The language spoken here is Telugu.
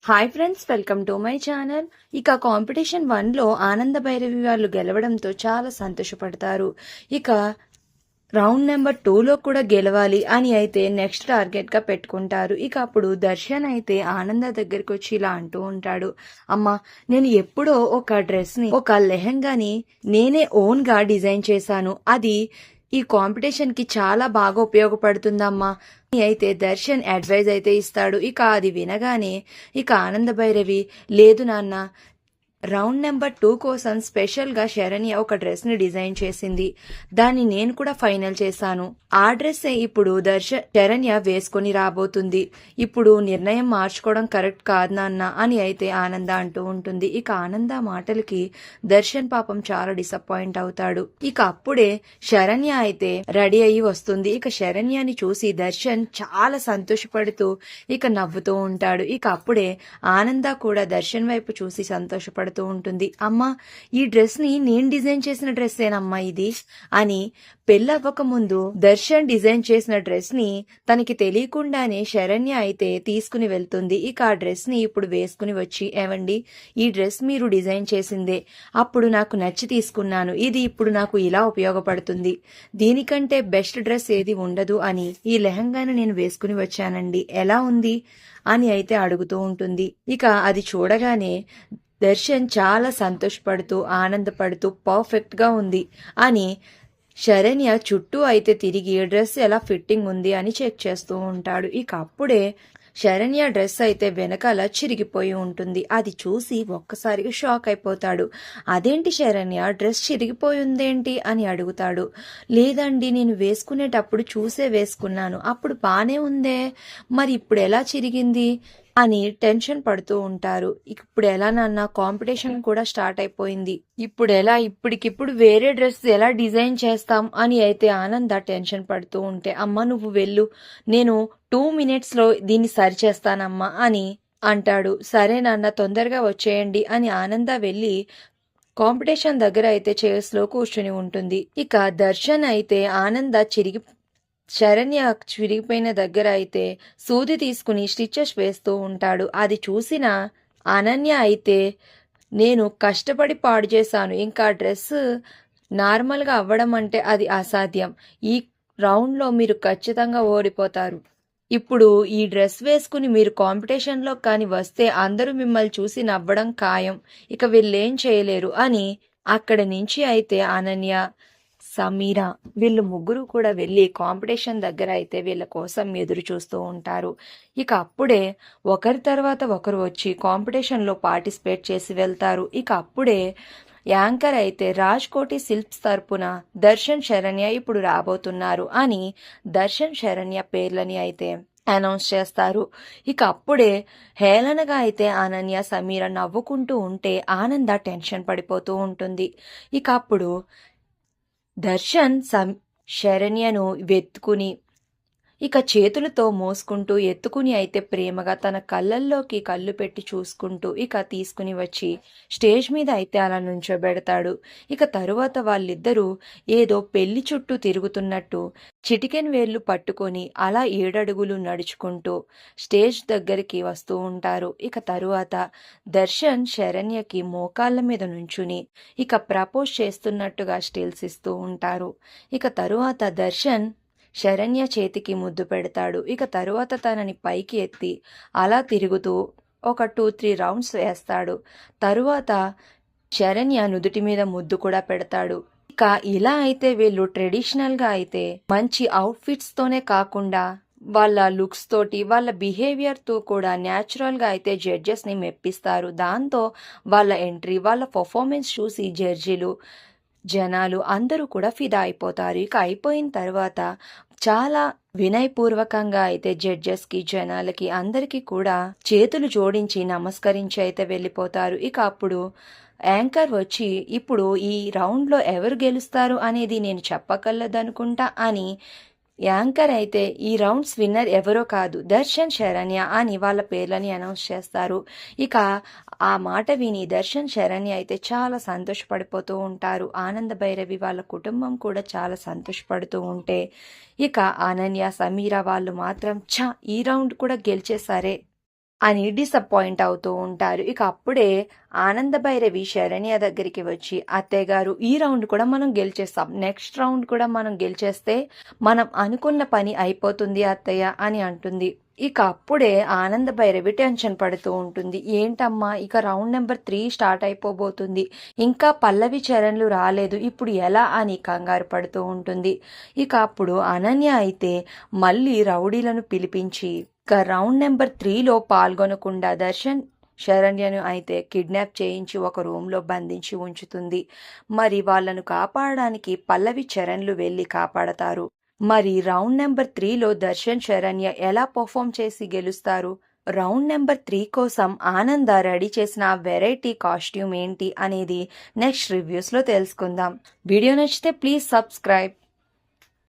Hi friends, welcome to my channel. ఇక కాంపిటీషన్ 1లో ఆనంద భైరవి వాళ్ళు గెలవడంతో చాలా సంతోషపడతారు. ఇక రౌండ్ నెంబర్ 2లో కూడా గెలవాలి అని అయితే నెక్స్ట్ టార్గెట్గా పెట్టుకుంటారు. ఇక అప్పుడు దర్శన్ అయితే ఆనంద దగ్గరికి వచ్చి ఇలా అంటూ ఉంటాడు, అమ్మా నేను ఎప్పుడో ఒక డ్రెస్ని, ఒక లెహంగాని నేనే ఓన్గా డిజైన్ చేశాను. అది ఈ కాంపిటీషన్ కి చాలా బాగా ఉపయోగపడుతుందమ్మా అయితే దర్శన్ అడ్వైజ్ అయితే ఇస్తాడు. ఇక అది వినగానే ఇక ఆనంద భైరవి, లేదు నాన్న, రౌండ్ నెంబర్ 2 కోసం స్పెషల్గా శరణ్య ఒక డ్రెస్ని డిజైన్ చేసింది. దాన్ని నేను కూడా ఫైనల్ చేశాను. ఆ డ్రెస్సే ఇప్పుడు శరణ్య వేసుకొని రాబోతుంది. ఇప్పుడు నిర్ణయం మార్చుకోవడం కరెక్ట్ కాదు నాన్న అని అయితే ఆనంద అంటూ ఉంటుంది. ఇక ఆనంద మాటలకి దర్శన్ పాపం చాలా డిసప్పాయింట్ అవుతాడు. ఇక అప్పుడే శరణ్య అయితే రెడీ అయ్యి వస్తుంది. ఇక శరణ్యని చూసి దర్శన్ చాలా సంతోషపడుతూ ఇక నవ్వుతూ ఉంటాడు. ఇక అప్పుడే ఆనంద కూడా దర్శన్ వైపు చూసి సంతోషపడుతూ ఉంటుంది. అమ్మా, ఈ డ్రెస్ ని నేను డిజైన్ చేసిన డ్రెస్సేనమ్మా ఇది అని పెళ్ళవ్వక ముందు దర్శన్ డిజైన్ చేసిన డ్రెస్ ని తనకి తెలియకుండానే శరణ్య అయితే తీసుకుని వెళ్తుంది. ఇక ఆ డ్రెస్ ని ఇప్పుడు వేసుకుని వచ్చి, ఏవండి, ఈ డ్రెస్ మీరు డిజైన్ చేసిందే, అప్పుడు నాకు నచ్చి తీసుకున్నాను, ఇది ఇప్పుడు నాకు ఇలా ఉపయోగపడుతుంది, దీనికంటే బెస్ట్ డ్రెస్ ఏది ఉండదు అని ఈ లెహంగాను నేను వేసుకుని వచ్చానండి, ఎలా ఉంది అని అయితే అడుగుతూ ఉంటుంది. ఇక అది చూడగానే దర్శన్ చాలా సంతోషపడుతూ ఆనందపడుతూ పర్ఫెక్ట్గా ఉంది అని శరణ్య చుట్టూ అయితే తిరిగి డ్రెస్ ఎలా ఫిట్టింగ్ ఉంది అని చెక్ చేస్తూ ఉంటాడు. ఇక అప్పుడే శరణ్య డ్రెస్ అయితే వెనకాల చిరిగిపోయి ఉంటుంది. అది చూసి ఒక్కసారిగా షాక్ అయిపోతాడు. అదేంటి శరణ్య, డ్రెస్ చిరిగిపోయి ఉందేంటి అని అడుగుతాడు. లేదండి, నేను వేసుకునేటప్పుడు చూసే వేసుకున్నాను, అప్పుడు బానే ఉందే, మరి ఇప్పుడు ఎలా చిరిగింది అని టెన్షన్ పడుతూ ఉంటారు. ఇప్పుడు ఎలా నాన్న, కాంపిటీషన్ కూడా స్టార్ట్ అయిపోయింది, ఇప్పుడు ఎలా, ఇప్పటికిప్పుడు వేరే డ్రెస్ ఎలా డిజైన్ చేస్తాం అని అయితే ఆనంద టెన్షన్ పడుతూ ఉంటే, అమ్మ నువ్వు వెళ్ళు, నేను 2 minutesలో దీన్ని సరి చేస్తానమ్మా అని అంటాడు. సరే నాన్న, తొందరగా వచ్చేయండి అని ఆనంద వెళ్ళి కాంపిటీషన్ దగ్గర అయితే చైర్స్లో కూర్చుని ఉంటుంది. ఇక దర్శన్ అయితే ఆనంద శరణ్య చిరిగిపోయిన దగ్గర అయితే సూది తీసుకుని స్టిచెస్ వేస్తూ ఉంటాడు. అది చూసిన అనన్య అయితే, నేను కష్టపడి పాడు చేశాను, ఇంకా డ్రెస్ నార్మల్గా అవ్వడం అంటే అది అసాధ్యం, ఈ రౌండ్లో మీరు ఖచ్చితంగా ఓడిపోతారు, ఇప్పుడు ఈ డ్రెస్ వేసుకుని మీరు కాంపిటీషన్లో కానీ వస్తే అందరూ మిమ్మల్ని చూసి నవ్వడం ఖాయం, ఇక వీళ్ళేం చేయలేరు అని అక్కడి నుంచి అయితే అనన్య, సమీరా వీళ్ళు ముగ్గురు కూడా వెళ్ళి కాంపిటీషన్ దగ్గర అయితే వీళ్ళ కోసం ఎదురు చూస్తూ ఉంటారు. ఇక అప్పుడే ఒకరి తర్వాత ఒకరు వచ్చి కాంపిటీషన్లో పార్టిసిపేట్ చేసి వెళ్తారు. ఇక అప్పుడే యాంకర్ అయితే రాజ్ కోటి సిల్క్స్ తరపున దర్శన్ శరణ్య ఇప్పుడు రాబోతున్నారు అని దర్శన్ శరణ్య పేర్లని అయితే అనౌన్స్ చేస్తారు. ఇక అప్పుడే హేళనగా అయితే అనన్య సమీర నవ్వుకుంటూ ఉంటే ఆనంద టెన్షన్ పడిపోతూ ఉంటుంది. ఇక అప్పుడు దర్శన్ శరణ్యను వెతుకుని ఇక చేతులతో మోసుకుంటూ ఎత్తుకుని అయితే ప్రేమగా తన కళ్ళల్లోకి కళ్ళు పెట్టి చూసుకుంటూ ఇక తీసుకుని వచ్చి స్టేజ్ మీద అయితే అలా నుంచోబెడతాడు. ఇక తరువాత వాళ్ళిద్దరూ ఏదో పెళ్లి చుట్టూ తిరుగుతున్నట్టు చిటికెన్ వేళ్లు పట్టుకొని అలా 7 అడుగులు నడుచుకుంటూ స్టేజ్ దగ్గరికి వస్తూ ఉంటారు. ఇక తరువాత దర్శన్ శరణ్యకి మోకాళ్ళ మీద నుంచుని ఇక ప్రపోజ్ చేస్తున్నట్టుగా స్టిల్స్ ఇస్తూ ఉంటారు. ఇక తరువాత దర్శన్ శరణ్య చేతికి ముద్దు పెడతాడు. ఇక తరువాత తనని పైకి ఎత్తి అలా తిరుగుతూ ఒక 2-3 రౌండ్స్ వేస్తాడు. తరువాత శరణ్య నుదుటి మీద ముద్దు కూడా పెడతాడు. ఇక ఇలా అయితే వీళ్ళు ట్రెడిషనల్గా అయితే మంచి అవుట్ఫిట్స్తోనే కాకుండా వాళ్ళ లుక్స్ తోటి వాళ్ళ బిహేవియర్తో కూడా న్యాచురల్గా అయితే జడ్జెస్ని మెప్పిస్తారు. దాంతో వాళ్ళ ఎంట్రీ, వాళ్ళ పర్ఫార్మెన్స్ చూసి జడ్జిలు, జనాలు అందరూ కూడా ఫిదా అయిపోతారు. ఇక అయిపోయిన తర్వాత చాలా వినయపూర్వకంగా అయితే జడ్జెస్కి, జనాలకి అందరికీ కూడా చేతులు జోడించి నమస్కరించి అయితే వెళ్ళిపోతారు. ఇక అప్పుడు యాంకర్ వచ్చి, ఇప్పుడు ఈ రౌండ్లో ఎవరు గెలుస్తారు అనేది నేను చెప్పగలదనుకుంటా అని యాంకర్ అయితే ఈ రౌండ్స్ విన్నర్ ఎవరో కాదు, దర్శన్ శరణ్య అని వాళ్ళ పేర్లని అనౌన్స్ చేస్తారు. ఇక ఆ మాట విని దర్శన్ శరణ్య అయితే చాలా సంతోషపడిపోతూ ఉంటారు. ఆనంద భైరవి వాళ్ళ కుటుంబం కూడా చాలా సంతోషపడుతూ ఉంటే ఇక అనన్య, సమీర వాళ్ళు మాత్రం ఈ రౌండ్ కూడా గెలిచేసారే అని డిసప్పాయింట్ అవుతూ ఉంటారు. ఇక అప్పుడే ఆనంద భైరవి శరణ్య దగ్గరికి వచ్చి, అత్తయ్య గారు ఈ రౌండ్ కూడా మనం గెలిచేస్తాం, నెక్స్ట్ రౌండ్ కూడా మనం గెలిచేస్తే మనం అనుకున్న పని అయిపోతుంది అత్తయ్య అని అంటుంది. ఇక అప్పుడే ఆనంద భైరవి టెన్షన్ పడుతూ ఉంటుంది. ఏంటమ్మా, ఇక రౌండ్ నెంబర్ 3 స్టార్ట్ అయిపోబోతుంది, ఇంకా పల్లవి చరణ్లు రాలేదు, ఇప్పుడు ఎలా అని కంగారు పడుతూ ఉంటుంది. ఇక అప్పుడు అనన్య అయితే మళ్ళీ రౌడీలను పిలిపించి ఇక రౌండ్ నెంబర్ 3లో పాల్గొనకుండా దర్శన్ శరణ్యను అయితే కిడ్నాప్ చేయించి ఒక రూమ్లో బంధించి ఉంచుతుంది. మరి వాళ్ళను కాపాడడానికి పల్లవి చరణ్లు వెళ్ళి కాపాడతారు. మరి రౌండ్ నెంబర్ 3లో దర్శన్ శరణ్య ఎలా పర్ఫామ్ చేసి గెలుస్తారు? రౌండ్ నెంబర్ 3 కోసం ఆనంద రెడీ చేసిన వెరైటీ కాస్ట్యూమ్ ఏంటి అనేది నెక్స్ట్ రివ్యూస్లో తెలుసుకుందాం. వీడియో నచ్చితే ప్లీజ్ సబ్స్క్రైబ్.